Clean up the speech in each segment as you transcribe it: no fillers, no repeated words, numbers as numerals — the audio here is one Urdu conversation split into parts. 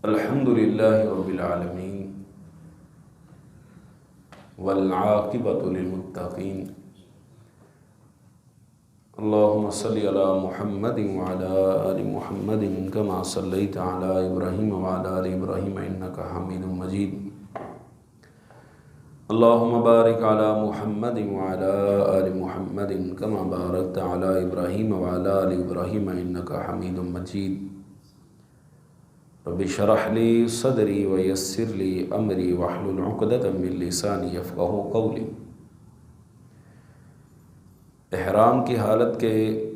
الحمدللہ رب العالمین والعاقبۃ للمتقین اللہم صلی علی محمد وعلی آل محمد کما صلیت علی ابراہیم وعلی آل ابراہیم انکا حمید مجید اللہم بارک علی محمد وعلی آل محمد کما بارکت علی ابراہیم وعلی آل ابراہیم انکا حمید مجید رب اشرح لی صدری ویسر لی امری واحلل عقدۃ من لسانی یفقہوا قولی۔ احرام کی حالت کے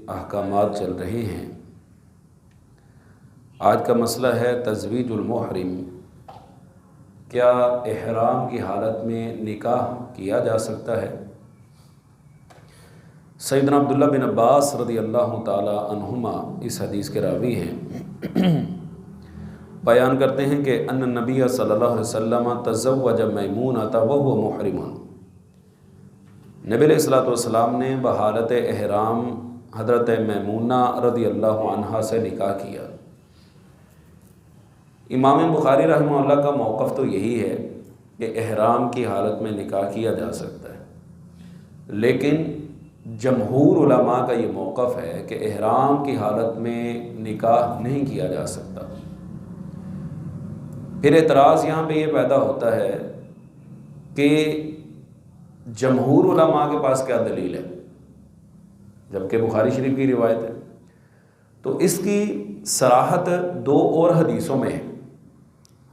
احکامات چل رہے ہیں۔ آج کا مسئلہ ہے تزویج المحرم۔ کیا احرام کی حالت میں نکاح کیا جا سکتا ہے؟ سیدنا عبداللہ بن عباس رضی اللہ تعالی عنہما اس حدیث کے راوی ہیں، بیان کرتے ہیں کہ ان نبی صلی اللہ علیہ وسلم تزوج میمونۃ وہو محرم۔ نبی علیہ الصلوۃ والسلام نے بحالت احرام حضرت میمونہ رضی اللہ عنہا سے نکاح کیا۔ امام بخاری رحمہ اللہ کا موقف تو یہی ہے کہ احرام کی حالت میں نکاح کیا جا سکتا ہے، لیکن جمہور علماء کا یہ موقف ہے کہ احرام کی حالت میں نکاح نہیں کیا جا سکتا۔ پھر اعتراض یہاں پہ یہ پیدا ہوتا ہے کہ جمہور علماء کے پاس کیا دلیل ہے، جبکہ بخاری شریف کی روایت ہے؟ تو اس کی صراحت دو اور حدیثوں میں ہے۔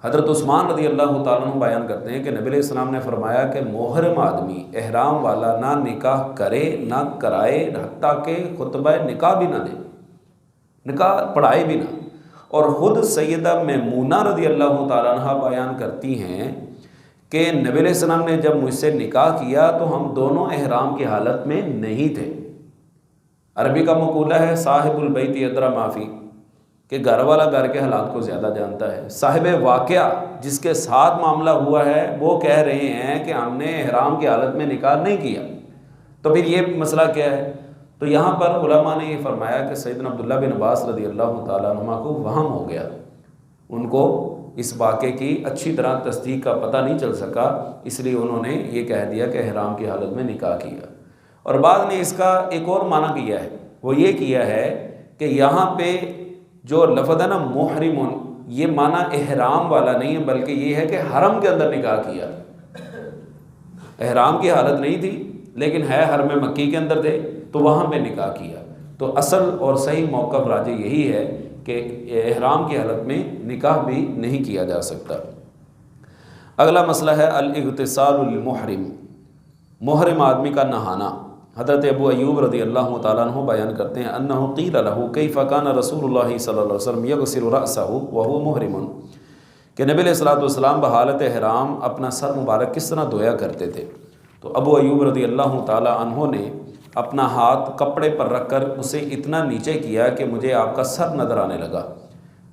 حضرت عثمان رضی اللہ تعالیٰ عنہ بیان کرتے ہیں کہ نبی علیہ السلام نے فرمایا کہ محرم آدمی احرام والا نہ نکاح کرے نہ کرائے، حتیٰ کہ خطبہ نکاح بھی نہ دے، نکاح پڑھائے بھی نہ۔ اور خود سیدہ میمونہ رضی اللہ تعالیٰ عنہ بیان کرتی ہیں کہ نبی علیہ السلام نے جب مجھ سے نکاح کیا تو ہم دونوں احرام کی حالت میں نہیں تھے۔ عربی کا مقولہ ہے صاحب البیت ادری ما فی، کہ گھر والا گھر کے حالات کو زیادہ جانتا ہے۔ صاحب واقعہ جس کے ساتھ معاملہ ہوا ہے وہ کہہ رہے ہیں کہ ہم نے احرام کی حالت میں نکاح نہیں کیا، تو پھر یہ مسئلہ کیا ہے؟ تو یہاں پر علماء نے یہ فرمایا کہ سیدنا عبداللہ بن عباس رضی اللہ تعالیٰ عنہ کو وہم ہو گیا، ان کو اس واقعے کی اچھی طرح تصدیق کا پتہ نہیں چل سکا، اس لیے انہوں نے یہ کہہ دیا کہ احرام کی حالت میں نکاح کیا۔ اور بعض نے اس کا ایک اور معنی کیا ہے، وہ یہ کیا ہے کہ یہاں پہ جو لفظ ہے نا محرم، یہ معنی احرام والا نہیں ہے، بلکہ یہ ہے کہ حرم کے اندر نکاح کیا۔ احرام کی حالت نہیں تھی لیکن ہے حرم مکی کے اندر تھے تو وہاں پہ نکاح کیا۔ تو اصل اور صحیح موقف راجح یہی ہے کہ احرام کی حالت میں نکاح بھی نہیں کیا جا سکتا۔ اگلا مسئلہ ہے الاغتسال للمحرم، محرم آدمی کا نہانا۔ حضرت ابو ایوب رضی اللہ تعالیٰ عنہ بیان کرتے ہیں انہ قیل لہ کیف کان رسول اللہ صلی اللہ علیہ وسلم یغسل رأسہ وہو محرم، کہ نبی علیہ الصلوۃ والسلام بحالت احرام اپنا سر مبارک کس طرح دھویا کرتے تھے۔ تو ابو ایوب رضی اللہ تعالیٰ عنہ نے اپنا ہاتھ کپڑے پر رکھ کر اسے اتنا نیچے کیا کہ مجھے آپ کا سر نظر آنے لگا۔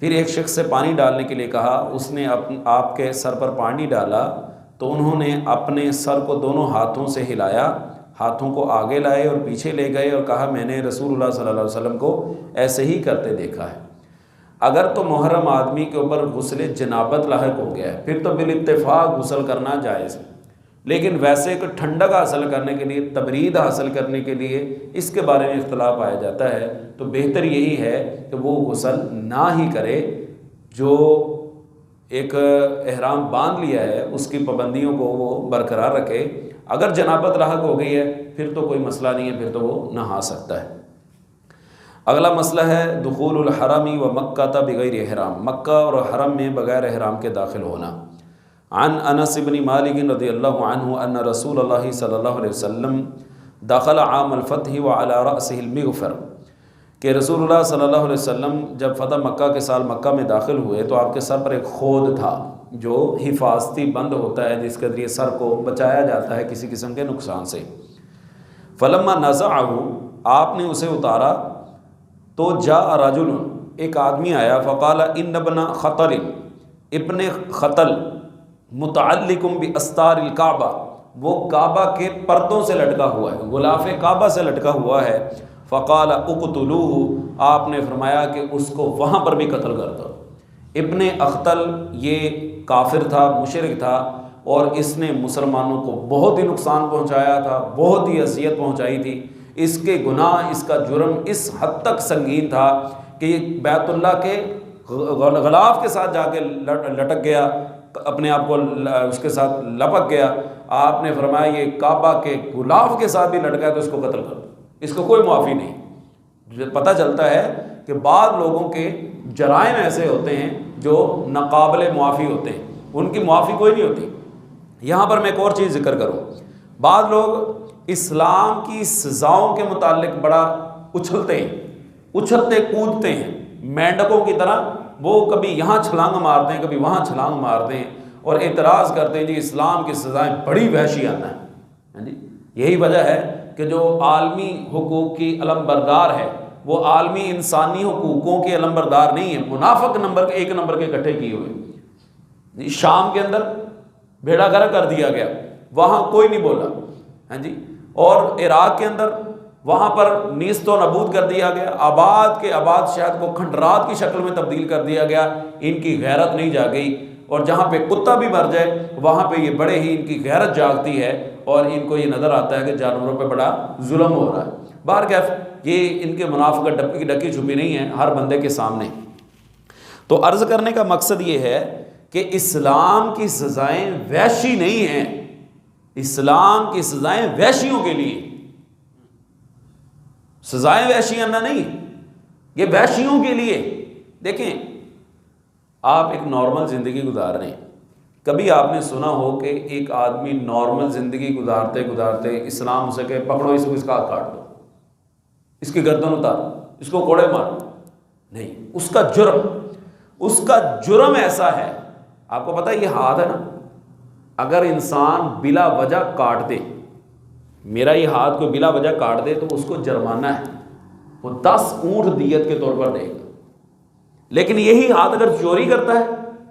پھر ایک شخص سے پانی ڈالنے کے لیے کہا، اس نے آپ کے سر پر پانی ڈالا تو انہوں نے اپنے سر کو دونوں ہاتھوں سے ہلایا، ہاتھوں کو آگے لائے اور پیچھے لے گئے اور کہا میں نے رسول اللہ صلی اللہ علیہ وسلم کو ایسے ہی کرتے دیکھا ہے۔ اگر تو محرم آدمی کے اوپر غسل جنابت لاحق ہو گیا ہے پھر تو بالاتفاق غسل کرنا جائز ہے، لیکن ویسے کہ ٹھنڈک حاصل کرنے کے لیے، تبرید حاصل کرنے کے لیے اس کے بارے میں اختلاف پایا جاتا ہے، تو بہتر یہی ہے کہ وہ غسل نہ ہی کرے۔ جو ایک احرام باندھ لیا ہے اس کی پابندیوں کو وہ برقرار رکھے۔ اگر جنابت لاحق ہو گئی ہے پھر تو کوئی مسئلہ نہیں ہے، پھر تو وہ نہا سکتا ہے۔ اگلا مسئلہ ہے دخول الحرم و مکہ بغیر احرام، مکہ اور حرم میں بغیر احرام کے داخل ہونا۔ عن انس بن مالک رضی اللہ عنہ ان رسول اللہ صلی اللہ علیہ وسلم دخل عام الفتح وعلی رأسہ المغفر، کہ رسول اللہ صلی اللہ علیہ وسلم جب فتح مکہ کے سال مکہ میں داخل ہوئے تو آپ کے سر پر ایک خود تھا جو حفاظتی بند ہوتا ہے، جس کے ذریعے سر کو بچایا جاتا ہے کسی قسم کے نقصان سے۔ فلما نزعہ، آپ نے اسے اتارا تو جاء رجل، ایک آدمی آیا، فقال ان ابن خطل، ابن خطل متعلق باستار الکعبہ، وہ کعبہ کے پردوں سے لٹکا ہوا ہے، غلاف کعبہ سے لٹکا ہوا ہے۔ فقال اقتلوہ، آپ نے فرمایا کہ اس کو وہاں پر بھی قتل کر دو۔ ابن اختل یہ کافر تھا، مشرک تھا، اور اس نے مسلمانوں کو بہت ہی نقصان پہنچایا تھا، بہت ہی اذیت پہنچائی تھی۔ اس کے گناہ، اس کا جرم اس حد تک سنگین تھا کہ یہ بیت اللہ کے غلاف کے ساتھ جا کے لٹک گیا، اپنے آپ کو اس کے ساتھ لپک گیا۔ آپ نے فرمایا یہ کعبہ کے غلاف کے ساتھ بھی لٹکا ہے تو اس کو قتل کر دو، اس کو کوئی معافی نہیں۔ پتہ چلتا ہے کہ بعض لوگوں کے جرائم ایسے ہوتے ہیں جو ناقابل معافی ہوتے ہیں، ان کی معافی کوئی نہیں ہوتی۔ یہاں پر میں ایک اور چیز ذکر کروں، بعض لوگ اسلام کی سزاؤں کے متعلق بڑا اچھلتے ہیں، اچھلتے کودتے ہیں مینڈکوں کی طرح، وہ کبھی یہاں چھلانگ مارتے ہیں، کبھی وہاں چھلانگ مارتے ہیں، اور اعتراض کرتے ہیں جی اسلام کی سزائیں بڑی وحشیانہ ہیں۔ جی یہی وجہ ہے کہ جو عالمی حقوق کی علمبردار ہے وہ عالمی انسانی حقوقوں کے علمبردار نہیں ہے، منافق ایک نمبر کے اکٹھے کیے ہوئے۔ شام کے اندر بھیڑا گرک کر دیا گیا، وہاں کوئی نہیں بولا، ہاں جی، اور عراق کے اندر وہاں پر نیست و نابود کر دیا گیا، آباد کے آباد شہر کو کھنڈرات کی شکل میں تبدیل کر دیا گیا، ان کی غیرت نہیں جاگئی۔ اور جہاں پہ کتا بھی مر جائے وہاں پہ یہ بڑے ہی ان کی غیرت جاگتی ہے، اور ان کو یہ نظر آتا ہے کہ جانوروں پہ بڑا ظلم ہو رہا ہے۔ بہرکیف یہ ان کے منافقت ڈکی چھپی نہیں ہے ہر بندے کے سامنے۔ تو عرض کرنے کا مقصد یہ ہے کہ اسلام کی سزائیں وحشی نہیں ہیں، اسلام کی سزائیں وحشیوں کے لیے، سزائیں وحشیانہ نہیں، یہ وحشیوں کے لیے۔ دیکھیں آپ ایک نارمل زندگی گزار رہے ہیں، کبھی آپ نے سنا ہو کہ ایک آدمی نارمل زندگی گزارتے گزارتے اسلام اسے کہ پکڑو اس کو، اس کا ہاتھ کاٹ دو، اس کی گردن اتارو، اس کو کوڑے مارو؟ نہیں، اس کا جرم ایسا ہے۔ آپ کو پتہ ہے یہ ہاتھ ہے نا، اگر انسان بلا وجہ کاٹ دے، میرا یہ ہاتھ کو بلا وجہ کاٹ دے تو اس کو جرمانہ ہے، وہ 10 اونٹ دیت کے طور پر دے گا۔ لیکن یہی ہاتھ اگر چوری کرتا ہے،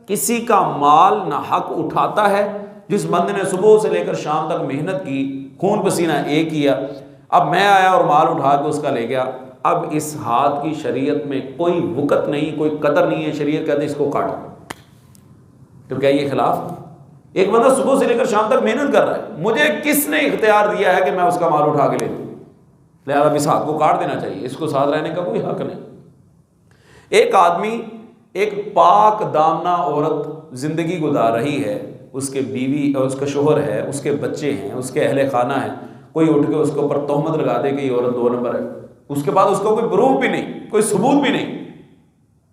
کسی کا مال ناحق اٹھاتا ہے، جس بندے نے صبح سے لے کر شام تک محنت کی، خون پسینہ ایک کیا، اب میں آیا اور مال اٹھا کے اس کا لے گیا، اب اس ہاتھ کی شریعت میں کوئی وقت نہیں، کوئی قدر نہیں ہے، شریعت کہتے ہیں اس کو کاٹو۔ تو کیا یہ خلاف؟ ایک بندہ صبح سے لے کر شام تک محنت کر رہا ہے، مجھے کس نے اختیار دیا ہے کہ میں اس کا مال اٹھا کے لے لوں؟ لہذا اس ہاتھ کو کاٹ دینا چاہیے، اس کو ساتھ رہنے کا کوئی حق نہیں۔ ایک آدمی، ایک پاک دامنہ عورت زندگی گزار رہی ہے، اس کے بیوی اور اس کا شوہر ہے، اس کے بچے ہیں، اس کے اہل خانہ ہیں، کوئی اٹھ کے اس کے اوپر تہمت لگا دے کہ یہ عورت 2 نمبر ہے، اس کے بعد اس کو کوئی پروف بھی نہیں، کوئی ثبوت بھی نہیں۔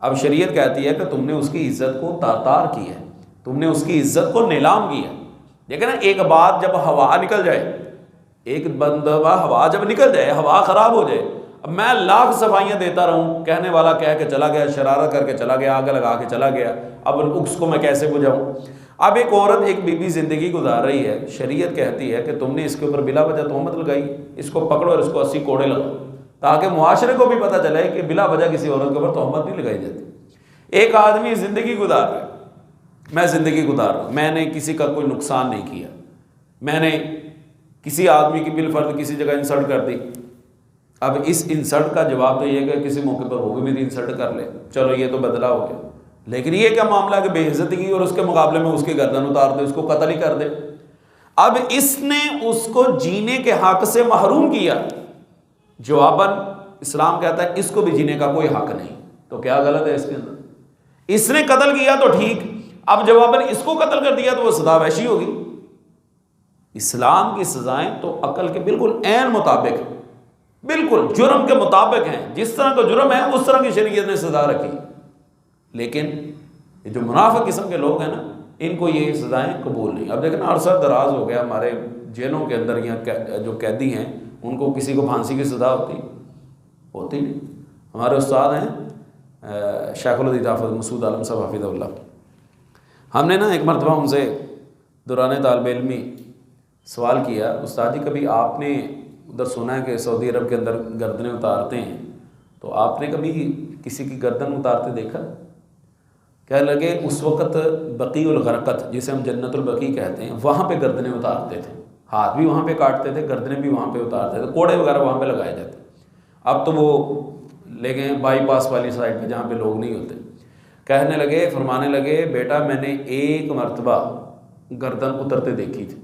اب شریعت کہتی ہے کہ تم نے اس کی عزت کو تار کی ہے، تم نے اس کی عزت کو نیلام کیا۔ دیکھیں نا، ایک بات جب ہوا نکل جائے، ایک بندہ ہوا جب نکل جائے، ہوا خراب ہو جائے، اب میں لاکھ صفائیاں دیتا رہوں، کہنے والا کہہ کے چلا گیا، شرارت کر کے چلا گیا، آگ لگا کے چلا گیا، اب اس کو میں کیسے بجھاؤں؟ اب ایک عورت، ایک بیوی زندگی گزار رہی ہے، شریعت کہتی ہے کہ تم نے اس کے اوپر بلا وجہ تہمت لگائی، اس کو پکڑو اور اس کو 80 کوڑے لگاؤ، تاکہ معاشرے کو بھی پتہ چلے کہ بلا وجہ کسی عورت کے اوپر تہمت نہیں لگائی جاتی۔ ایک آدمی زندگی گزار رہا ہے، میں زندگی گزار رہا ہوں، میں نے کسی کا کوئی نقصان نہیں کیا، میں نے کسی آدمی کی بالفرض کسی جگہ انسلٹ کر دی، اب اس انسلٹ کا جواب تو یہ ہے کہ کسی موقع پر وہ بھی میری انسلٹ کر لے، چلو یہ تو بدلہ ہو گیا، لیکن یہ کیا معاملہ ہے کہ بے عزتی کی اور اس کے مقابلے میں اس کی گردن اتار دے، اس کو قتل ہی کر دے۔ اب اس نے اس کو جینے کے حق سے محروم کیا، جواباً اسلام کہتا ہے اس کو بھی جینے کا کوئی حق نہیں، تو کیا غلط ہے اس کے اندر؟ اس نے قتل کیا تو ٹھیک، اب جواباً اس کو قتل کر دیا تو وہ سزا وحشی ہوگی۔ اسلام کی سزائیں تو عقل کے بالکل عین مطابق، بالکل جرم کے مطابق ہیں، جس طرح کا جرم ہے اس طرح کی شریعت نے سزا رکھی۔ لیکن یہ جو منافق قسم کے لوگ ہیں نا، ان کو یہ سزائیں قبول نہیں۔ اب دیکھنا عرصہ دراز ہو گیا، ہمارے جیلوں کے اندر یہاں جو قیدی ہیں ان کو کسی کو پھانسی کی سزا ہوتی نہیں۔ ہمارے استاد ہیں شیخ الحدیث حافظ مسعود عالم صاحب حفظہ اللہ، ہم نے نا ایک مرتبہ ان سے دوران طالب علمی سوال کیا، استاد جی کبھی آپ نے ادھر سنا ہے کہ سعودی عرب کے اندر گردنیں اتارتے ہیں، تو آپ نے کبھی کسی کی گردن اتارتے دیکھا؟ کہنے لگے اس وقت بقیع الغرقت، جسے ہم جنت البقیع کہتے ہیں، وہاں پہ گردنیں اتارتے تھے، ہاتھ بھی وہاں پہ کاٹتے تھے، گردنیں بھی وہاں پہ اتارتے تھے، کوڑے وغیرہ وہاں پہ لگائے جاتے۔ اب تو وہ لے گئے بائی پاس والی سائڈ پہ جہاں پہ لوگ نہیں ہوتے۔ کہنے لگے، فرمانے لگے بیٹا میں نے ایک مرتبہ گردن اترتے دیکھی تھی،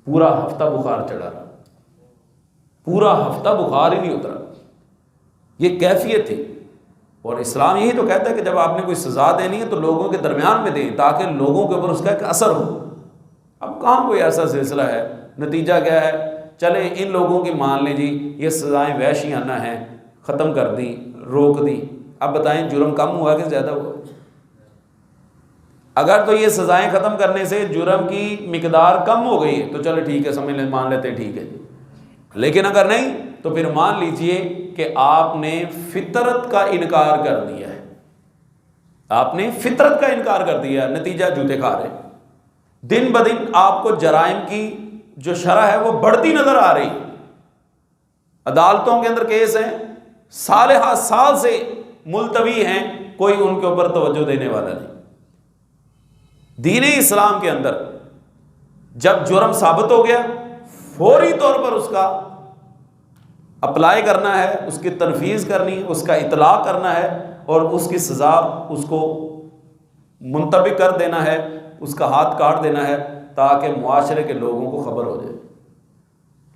پورا ہفتہ بخار چڑھا رہا، پورا ہفتہ بخار ہی نہیں اترا. یہ کیفیت تھی. اور اسلام یہی تو کہتا ہے کہ جب آپ نے کوئی سزا دینی ہے تو لوگوں کے درمیان میں دیں تاکہ لوگوں کے اوپر اس کا ایک اثر ہو. اب کہاں کوئی ایسا سلسلہ ہے؟ نتیجہ کیا ہے؟ چلیں ان لوگوں کی مان لیں جی یہ سزائیں وحشیانہ ہیں، ختم کر دیں، روک دیں. اب بتائیں جرم کم ہوا کہ زیادہ ہوا؟ اگر تو یہ سزائیں ختم کرنے سے جرم کی مقدار کم ہو گئی ہے تو چلو ٹھیک ہے، سمجھ لیں، مان لیتے ٹھیک ہے. لیکن اگر نہیں تو پھر مان لیجئے کہ آپ نے فطرت کا انکار کر دیا ہے. آپ نے فطرت کا انکار کر دیا، نتیجہ جوتے کھا رہے. دن بدن آپ کو جرائم کی جو شرح ہے وہ بڑھتی نظر آ رہی. عدالتوں کے اندر کیس ہیں، سال سے ملتوی ہیں، کوئی ان کے اوپر توجہ دینے والا نہیں. دین اسلام کے اندر جب جرم ثابت ہو گیا فوری طور پر اس کا اپلائی کرنا ہے، اس کی تنفیذ کرنی ہے، اس کا اطلاق کرنا ہے اور اس کی سزا اس کو منطبق کر دینا ہے، اس کا ہاتھ کاٹ دینا ہے تاکہ معاشرے کے لوگوں کو خبر ہو جائے.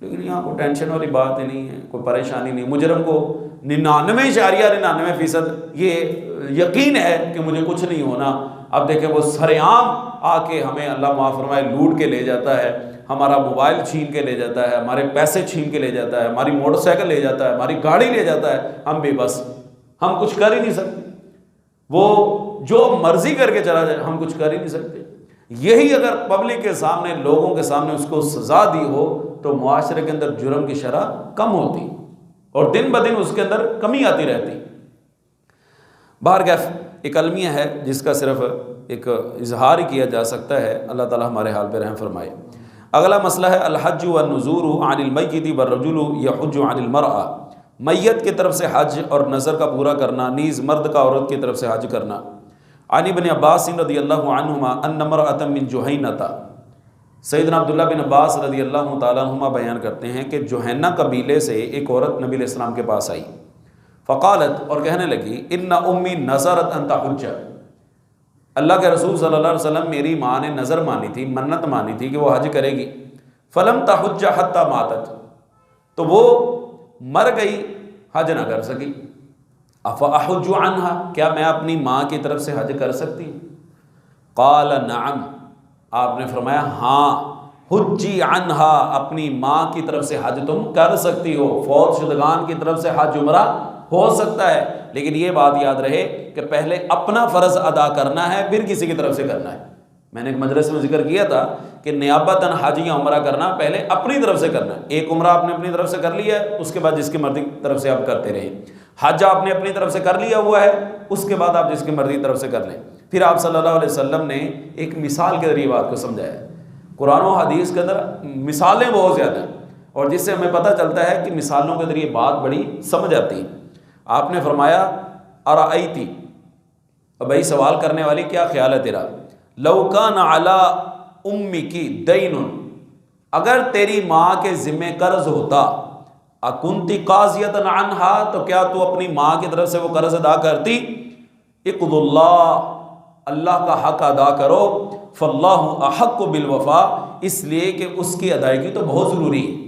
لیکن یہاں کوئی ٹینشن والی بات ہی نہیں ہے، کوئی پریشانی نہیں. مجرم کو 99.99% یہ یقین ہے کہ مجھے کچھ نہیں ہونا. اب دیکھیں وہ سر عام آ کے ہمیں اللہ معاف فرمائے لوٹ کے لے جاتا ہے، ہمارا موبائل چھین کے لے جاتا ہے، ہمارے پیسے چھین کے لے جاتا ہے، ہماری موٹر سائیکل لے جاتا ہے، ہماری گاڑی لے جاتا ہے. ہم بھی بس، ہم کچھ کر ہی نہیں سکتے. وہ جو مرضی کر کے چلا جائے، ہم کچھ کر ہی نہیں سکتے. یہی اگر پبلک کے سامنے، لوگوں کے سامنے اس کو سزا دی ہو تو معاشرے کے اندر جرم کی شرح کم ہوتی اور دن بدن اس کے اندر کمی آتی رہتی. بہرکیف ایک المیہ ہے جس کا صرف ایک اظہار ہی کیا جا سکتا ہے. اللہ تعالی ہمارے حال پہ رحم فرمائے. اگلا مسئلہ ہے الحج والنذور عن المیت والرجل یحج عن المرأة. میت کی طرف سے حج اور نظر کا پورا کرنا، نیز مرد کا عورت کی طرف سے حج کرنا. عن ابن عباس رضی اللہ عنہما ان امرأة من جہینۃ. سیدنا عبداللہ بن عباس رضی اللہ تعالیٰ عنہما بیان کرتے ہیں کہ جوہینہ قبیلے سے ایک عورت نبی علیہ السلام کے پاس آئی. فقالت، اور کہنے لگی، ان امی نذرت ان تحج. اللہ کے رسول صلی اللہ علیہ وسلم میری ماں نے نظر مانی تھی، منت مانی تھی کہ وہ حج کرے گی. فلم تحج حتی ماتت، تو وہ مر گئی، حج نہ کر سکی. افاحج عنہا، کیا میں اپنی ماں کی طرف سے حج کر سکتی ہوں؟ قال نعم، آپ نے فرمایا ہاں، حجی عنہا، اپنی ماں کی طرف سے حج تم کر سکتی ہو. فوت شدگان کی طرف سے حج عمرہ ہو سکتا ہے، لیکن یہ بات یاد رہے کہ پہلے اپنا فرض ادا کرنا ہے پھر کسی کی طرف سے کرنا ہے. میں نے ایک مجلس میں ذکر کیا تھا کہ نیابتاً حج یا عمرہ کرنا پہلے اپنی طرف سے کرنا ہے. ایک عمرہ آپ نے اپنی طرف سے کر لیا ہے، اس کے بعد جس کی مرضی طرف سے آپ کرتے رہیں. حج آپ نے اپنی طرف سے کر لیا ہوا ہے، اس کے بعد آپ جس کی مرضی طرف سے کر لیں. پھر آپ صلی اللہ علیہ وسلم نے ایک مثال کے ذریعے بات کو سمجھایا. قرآن و حدیث کے اندر مثالیں بہت زیادہ ہیں اور جس سے ہمیں پتہ چلتا ہے کہ مثالوں کے ذریعے بات بڑی سمجھ آتی ہے. آپ نے فرمایا ارأیتی، اب بھائی سوال کرنے والی کیا خیال ہے تیرا، لو کان علی امک دین، اگر تیری ماں کے ذمہ قرض ہوتا، اکنتی قاضیۃ عنہا، تو کیا تو اپنی ماں کی طرف سے وہ قرض ادا کرتی؟ اقض اللہ، اللہ کا حق ادا کرو. فاللہ احق بالوفا، اس لیے کہ اس کی ادائیگی تو بہت ضروری ہے.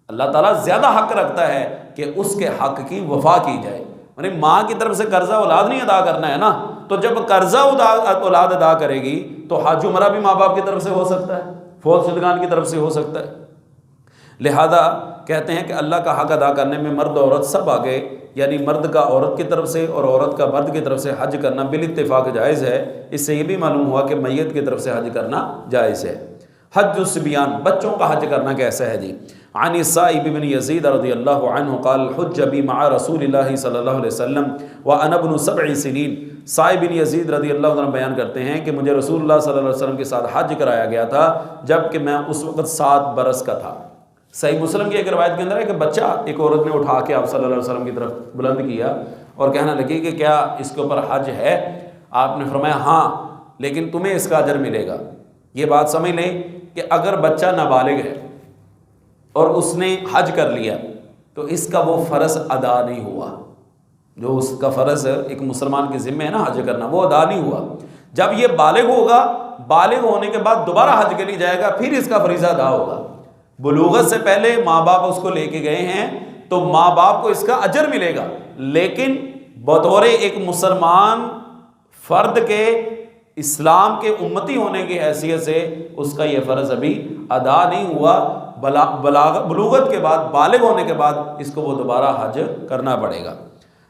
اللہ تعالیٰ زیادہ حق رکھتا ہے کہ اس کے حق کی وفا کی جائے. یعنی ماں کی طرف سے قرضہ اولاد نہیں ادا کرنا ہے نا، تو جب قرضہ اولاد ادا کرے گی تو حج عمرہ بھی ماں باپ کی طرف سے ہو سکتا ہے، فوت شدگان کی طرف سے ہو سکتا ہے. لہذا کہتے ہیں کہ اللہ کا حق ادا کرنے میں مرد عورت سب آگے، یعنی مرد کا عورت کی طرف سے اور عورت کا مرد کی طرف سے حج کرنا بالاتفاق جائز ہے. اس سے یہ بھی معلوم ہوا کہ میت کی طرف سے حج کرنا جائز ہے. حج الصبیان، بچوں کا حج کرنا کیسا ہے جی؟ عن السائب بن یزید رضی اللہ عنہ قال حج بی مع رسول اللہ صلی اللہ علیہ وسلم وانا ابن 7 سنین. سائب بن یزید رضی اللہ عنہ بیان کرتے ہیں کہ مجھے رسول اللہ صلی اللہ علیہ وسلم کے ساتھ حج کرایا گیا تھا جب کہ میں اس وقت 7 برس کا تھا. صحیح مسلم کی ایک روایت کے اندر ہے کہ بچہ ایک عورت نے اٹھا کے آپ صلی اللہ علیہ وسلم کی طرف بلند کیا اور کہنے لگی کہ کیا اس کے اوپر حج ہے؟ آپ نے فرمایا ہاں، لیکن تمہیں اس کا اجر ملے گا. یہ بات سمجھ لیں کہ اگر بچہ نابالغ ہے اور اس نے حج کر لیا تو اس کا وہ فرض ادا نہیں ہوا. جو اس کا فرض ایک مسلمان کے ذمہ ہے نا حج کرنا، وہ ادا نہیں ہوا۔ جب یہ بالغ ہوگا، بالغ ہونے کے بعد دوبارہ حج کے لیے جائے گا، پھر اس کا فریضہ ادا ہوگا۔ بلوغت سے پہلے ماں باپ اس کو لے کے گئے ہیں تو ماں باپ کو اس کا اجر ملے گا، لیکن بطور ایک مسلمان فرد کے اسلام کے امتی ہونے کی حیثیت سے اس کا یہ فرض ابھی ادا نہیں ہوا۔ بلوغت کے بعد، بالغ ہونے کے بعد اس کو وہ دوبارہ حج کرنا پڑے گا۔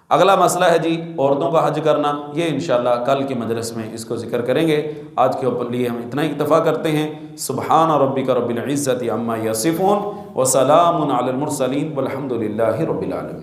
اگلا مسئلہ ہے جی عورتوں کا حج کرنا، یہ انشاءاللہ کل کے مجلس میں اس کو ذکر کریں گے۔ آج کے لیے ہم اتنا ہی اکتفا کرتے ہیں۔ سبحان ربک رب العزت عما یصفون وسلام علی المرسلین والحمد للہ رب العالمین۔